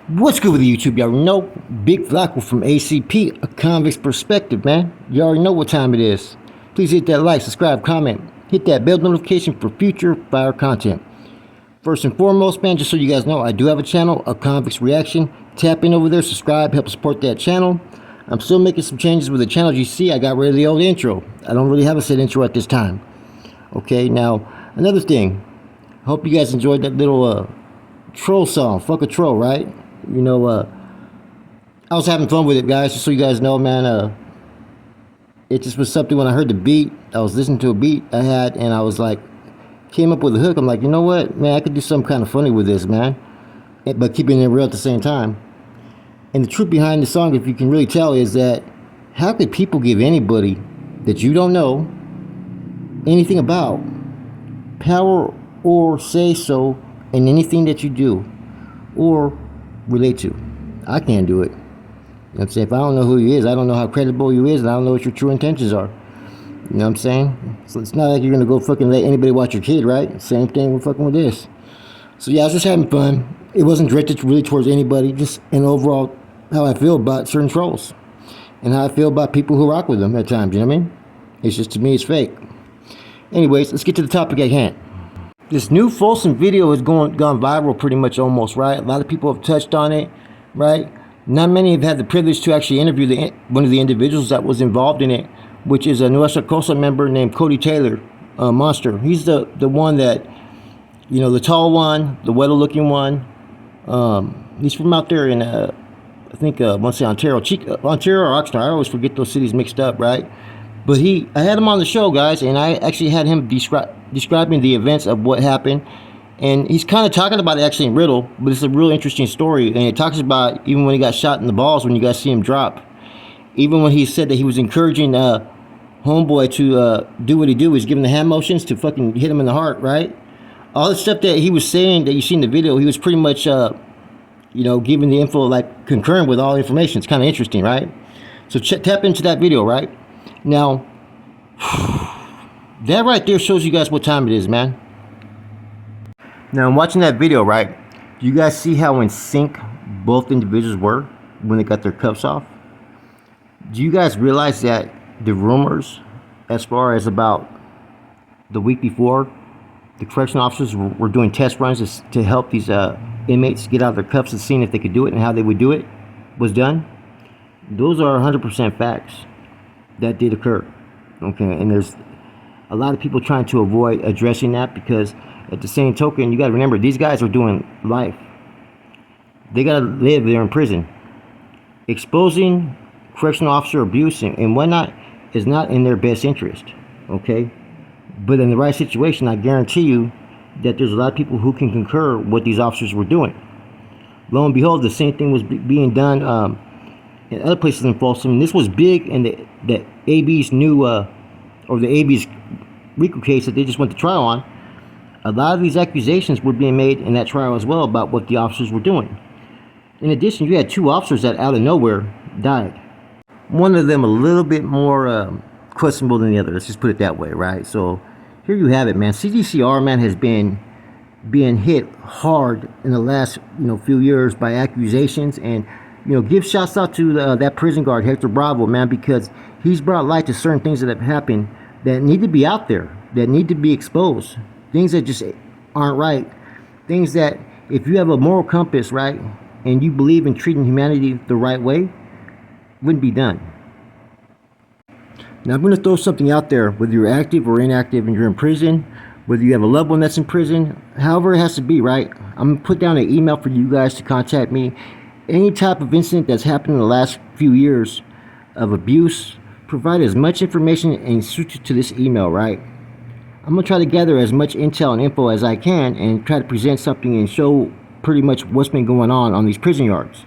What's good with the YouTube? You already know. Big Flacco from ACP, a convict's perspective, man. You already know what time it is. Please hit that like, subscribe, comment. Hit that bell notification for future fire content. First and foremost, man, just so you guys know, I do have a channel, A Convict's Reaction. Tap in over there, subscribe, help support that channel. I'm still making some changes with the channel. As you see, I got rid of the old intro. I don't really have a set intro at this time. Okay, now, another thing. Hope you guys enjoyed that little troll song, Fuck a Troll, right? You know, I was having fun with it, guys, just so you guys know, man. It just was something when I heard the beat. I was listening to a beat I had, and I was like, came up with a hook. I'm like, you know what, man, I could do something kind of funny with this, man, but keeping it real at the same time. And the truth behind the song, if you can really tell, is that how could people give anybody that you don't know anything about power or say so in anything that you do or relate to? I can't do it. You know what I'm saying? If I don't know who he is, I don't know how credible he is, and I don't know what your true intentions are. You know what I'm saying? So it's not like you're gonna go fucking let anybody watch your kid, right? Same thing with fucking with this. So yeah, I was just having fun. It wasn't directed really towards anybody, just an overall how I feel about certain trolls. And how I feel about people who rock with them at times, you know what I mean? It's just, to me, it's fake. Anyways, let's get to the topic at hand. This new Folsom video has gone viral pretty much almost, right? A lot of people have touched on it, right? Not many have had the privilege to actually interview one of the individuals that was involved in it, which is a Nuestra Cosa member named Cody Taylor, Monster. He's the one that, you know, the tall one, the wetter-looking one. He's from out there in, I think, I want to say Ontario or Oxnard. I always forget those cities mixed up, right? But I had him on the show, guys, and I actually had him describing the events of what happened. And he's kind of talking about it actually in riddle, but it's a real interesting story. And it talks about even when he got shot in the balls, when you guys see him drop. Even when he said that he was encouraging homeboy to do what he do, is giving the hand motions to fucking hit him in the heart, right? All the stuff that he was saying that you see in the video, he was pretty much, you know, giving the info, like concurring with all the information. It's kind of interesting, right? So tap into that video, right? Now, that right there shows you guys what time it is, man. Now, I'm watching that video, right? Do you guys see how in sync both individuals were when they got their cuffs off? Do you guys realize that the rumors, as far as about the week before, the correctional officers were doing test runs to help these inmates get out of their cuffs and seeing if they could do it and how they would do it, was done? Those are 100% facts. That did occur. Okay, and there's a lot of people trying to avoid addressing that, because at the same token, you got to remember, these guys are doing life. They got to live there in prison. Exposing correctional officer abuse and whatnot is not in their best interest, okay? But in the right situation, I guarantee you that there's a lot of people who can concur what these officers were doing. Lo and behold, the same thing was being done in other places in Folsom. And this was big in the AB's new, or the AB's RICO case that they just went to trial on. A lot of these accusations were being made in that trial as well about what the officers were doing. In addition, you had two officers that out of nowhere died. One of them a little bit more questionable than the other. Let's just put it that way, right? So here you have it, man. CDCR, man, has been being hit hard in the last few years by accusations. And give shouts out to that prison guard, Hector Bravo, man, because he's brought light to certain things that have happened that need to be out there, that need to be exposed. Things that just aren't right. Things that, if you have a moral compass, right, and you believe in treating humanity the right way, wouldn't be done. Now, I'm going to throw something out there, whether you're active or inactive and you're in prison, whether you have a loved one that's in prison, however it has to be, right? I'm going to put down an email for you guys to contact me. Any type of incident that's happened in the last few years of abuse, provide as much information and shoot it to this email, right? I'm going to try to gather as much intel and info as I can and try to present something and show pretty much what's been going on these prison yards.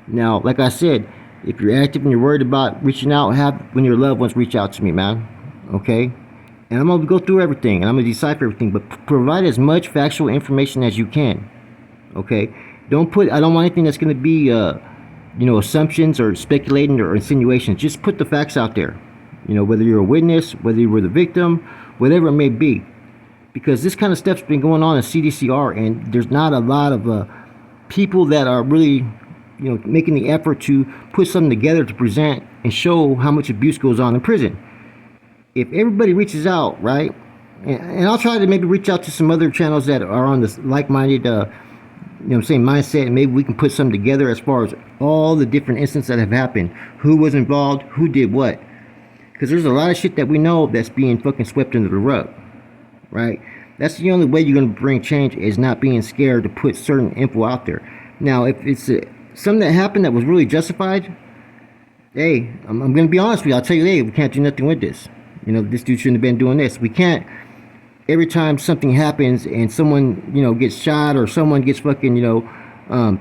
Now, like I said, if you're active and you're worried about reaching out, have when your loved ones reach out to me, man. Okay? And I'm going to go through everything and I'm going to decipher everything, but provide as much factual information as you can. Okay? I don't want anything that's going to be, assumptions or speculating or insinuations. Just put the facts out there. Whether you're a witness, whether you were the victim, whatever it may be. Because this kind of stuff's been going on in CDCR, and there's not a lot of people that are really, making the effort to put something together to present and show how much abuse goes on in prison. If everybody reaches out, right, and I'll try to maybe reach out to some other channels that are on this like-minded, mindset, and maybe we can put something together as far as all the different instances that have happened, who was involved, who did what. Because there's a lot of shit that we know that's being fucking swept under the rug, right? That's the only way you're going to bring change, is not being scared to put certain info out there. Now, if it's something that happened that was really justified, hey, I'm going to be honest with you. I'll tell you, hey, we can't do nothing with this. This dude shouldn't have been doing this. We can't, every time something happens and someone, gets shot or someone gets fucking,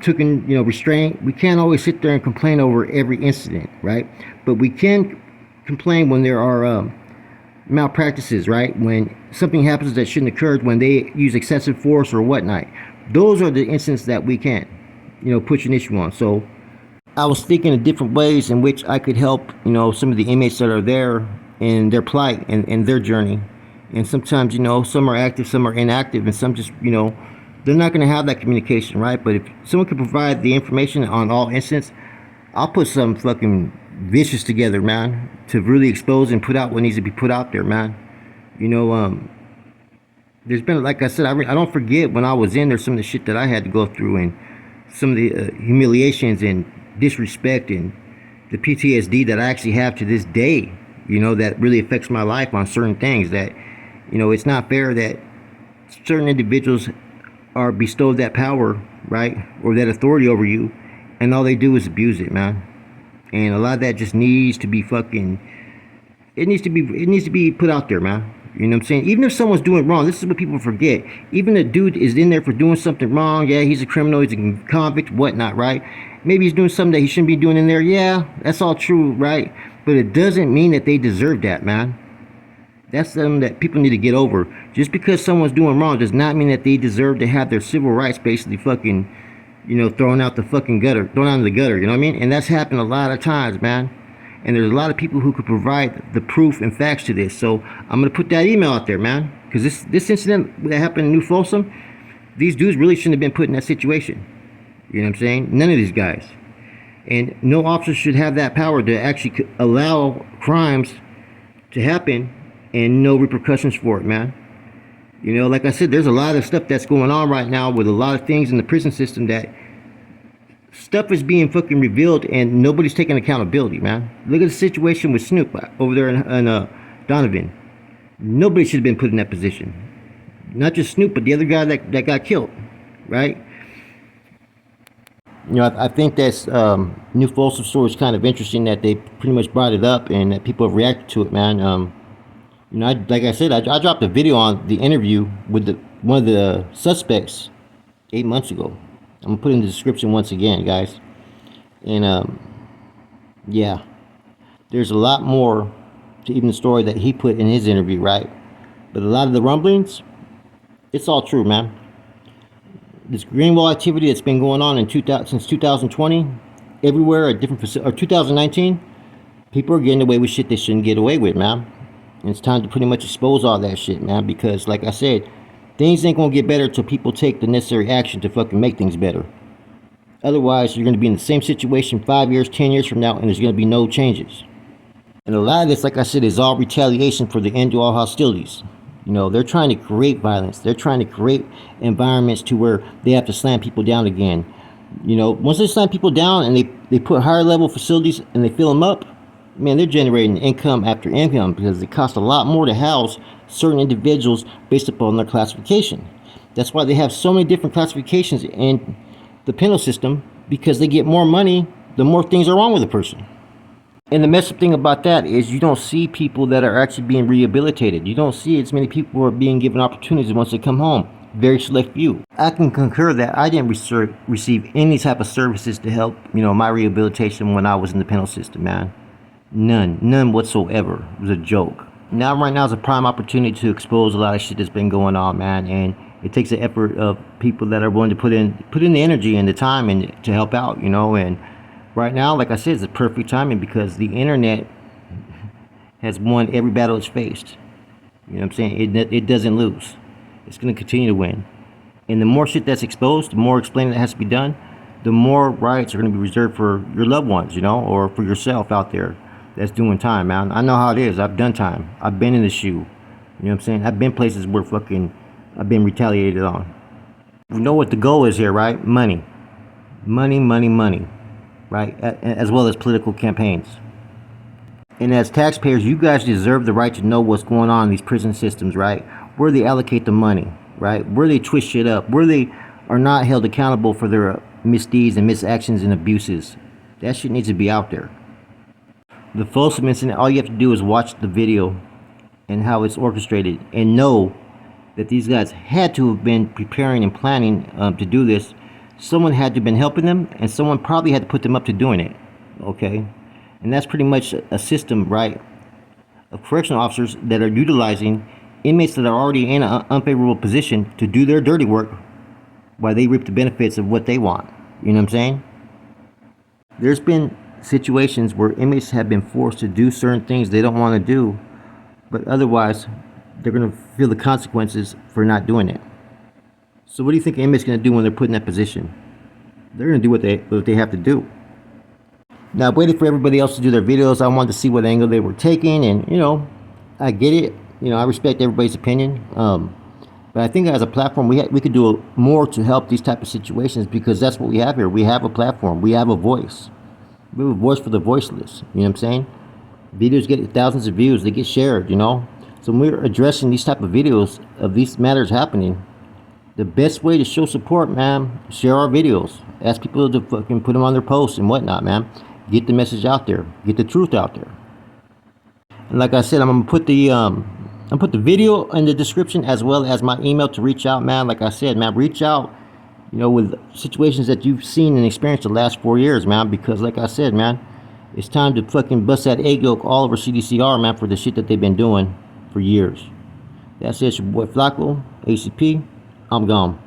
taken, restraint, we can't always sit there and complain over every incident, right? But we can complain when there are malpractices, right? When something happens that shouldn't occur, when they use excessive force or whatnot. Those are the instances that we can, push an issue on. So I was thinking of different ways in which I could help, some of the inmates that are there in their plight and their journey. And sometimes, some are active, some are inactive, and some just, they're not going to have that communication, right? But if someone could provide the information on all incidents, I'll put some fucking vicious together, man, to really expose and put out what needs to be put out there, man. There's been, like I said, I don't forget when I was in there, some of the shit that I had to go through, and some of the humiliations and disrespect and the PTSD that I actually have to this day, that really affects my life on certain things. That, it's not fair that certain individuals are bestowed that power, right, or that authority over you, and all they do is abuse it, man. And a lot of that just needs to be it needs to be put out there, man. You know what I'm saying? Even if someone's doing wrong, this is what people forget. Even a dude is in there for doing something wrong. Yeah, he's a criminal, he's a convict, whatnot, right? Maybe he's doing something that he shouldn't be doing in there. Yeah, that's all true, right? But it doesn't mean that they deserve that, man. That's something that people need to get over. Just because someone's doing wrong does not mean that they deserve to have their civil rights basically fucking, thrown out the fucking gutter, thrown out in the gutter, you know what I mean? And that's happened a lot of times, man. And there's a lot of people who could provide the proof and facts to this. So I'm going to put that email out there, man. Because this incident that happened in New Folsom, these dudes really shouldn't have been put in that situation. You know what I'm saying? None of these guys. And no officer should have that power to actually allow crimes to happen and no repercussions for it, man. Like I said, there's a lot of stuff that's going on right now with a lot of things in the prison system that stuff is being fucking revealed and nobody's taking accountability, man. Look at the situation with Snoop over there in Donovan. Nobody should have been put in that position. Not just Snoop, but the other guy that got killed, right? I think that's New Folsom story is kind of interesting that they pretty much brought it up and that people have reacted to it, man. Like I said, I dropped a video on the interview with one of the suspects 8 months ago. I'm gonna put it in the description once again, guys. And yeah, there's a lot more to even the story that he put in his interview, right? But a lot of the rumblings, it's all true, man. This greenwall activity that's been going on since 2020, everywhere at different facilities, or 2019, people are getting away with shit they shouldn't get away with, man. And it's time to pretty much expose all that shit, man, because like I said, things ain't gonna get better until people take the necessary action to fucking make things better. Otherwise, you're gonna be in the same situation 5 years, 10 years from now, and there's gonna be no changes. And a lot of this, like I said, is all retaliation for the end to all hostilities. They're trying to create violence. They're trying to create environments to where they have to slam people down again. Once they slam people down and they put higher level facilities and they fill them up, man, they're generating income after income because it costs a lot more to house certain individuals based upon their classification. That's why they have so many different classifications in the penal system, because they get more money the more things are wrong with a person. And the messed up thing about that is you don't see people that are actually being rehabilitated. You don't see as many people who are being given opportunities once they come home. Very select few. I can concur that I didn't receive any type of services to help, my rehabilitation when I was in the penal system, man. None whatsoever. It was a joke. Right now is a prime opportunity to expose a lot of shit that's been going on, man. And it takes the effort of people that are willing to put in the energy and the time and to help out, And right now, like I said, it's a perfect timing because the internet has won every battle it's faced. You know what I'm saying? It doesn't lose. It's going to continue to win. And the more shit that's exposed, the more explaining that has to be done, the more rights are going to be reserved for your loved ones, you know, or for yourself out there that's doing time, man. I know how it is. I've done time. I've been in the shoe. You know what I'm saying? I've been places where fucking I've been retaliated on. We know what the goal is here, right? Money. Money, money, money. Right? As well as political campaigns. And as taxpayers, you guys deserve the right to know what's going on in these prison systems, right? Where they allocate the money, right? Where they twist shit up, where they are not held accountable for their misdeeds and misactions and abuses. That shit needs to be out there. The Folsom incident, all you have to do is watch the video and how it's orchestrated and know that these guys had to have been preparing and planning to do this. Someone had to have been helping them, and someone probably had to put them up to doing it, okay? And that's pretty much a system, right, of correctional officers that are utilizing inmates that are already in an unfavorable position to do their dirty work while they reap the benefits of what they want. You know what I'm saying? There's been situations where inmates have been forced to do certain things they don't want to do, but otherwise they're going to feel the consequences for not doing it. So what do you think an inmate's going to do when they're put in that position? They're going to do what they have to do. Now, I waited for everybody else to do their videos. I wanted to see what angle they were taking, and, you know, I get it. You know, I respect everybody's opinion. But I think as a platform, we could do more to help these type of situations, because that's what we have here. We have a platform. We have a voice. We have a voice for the voiceless. You know what I'm saying? Videos get thousands of views. They get shared, you know? So when we're addressing these type of videos of these matters happening, the best way to show support, man, share our videos. Ask people to fucking put them on their posts and whatnot, man. Get the message out there. Get the truth out there. And like I said, I'm gonna put the video in the description, as well as my email to reach out, man. Like I said, man, reach out, you know, with situations that you've seen and experienced the last 4 years, man. Because like I said, man, it's time to fucking bust that egg yolk all over CDCR, man, for the shit that they've been doing for years. That's it. It's your boy Flacco, ACP. I'm gone.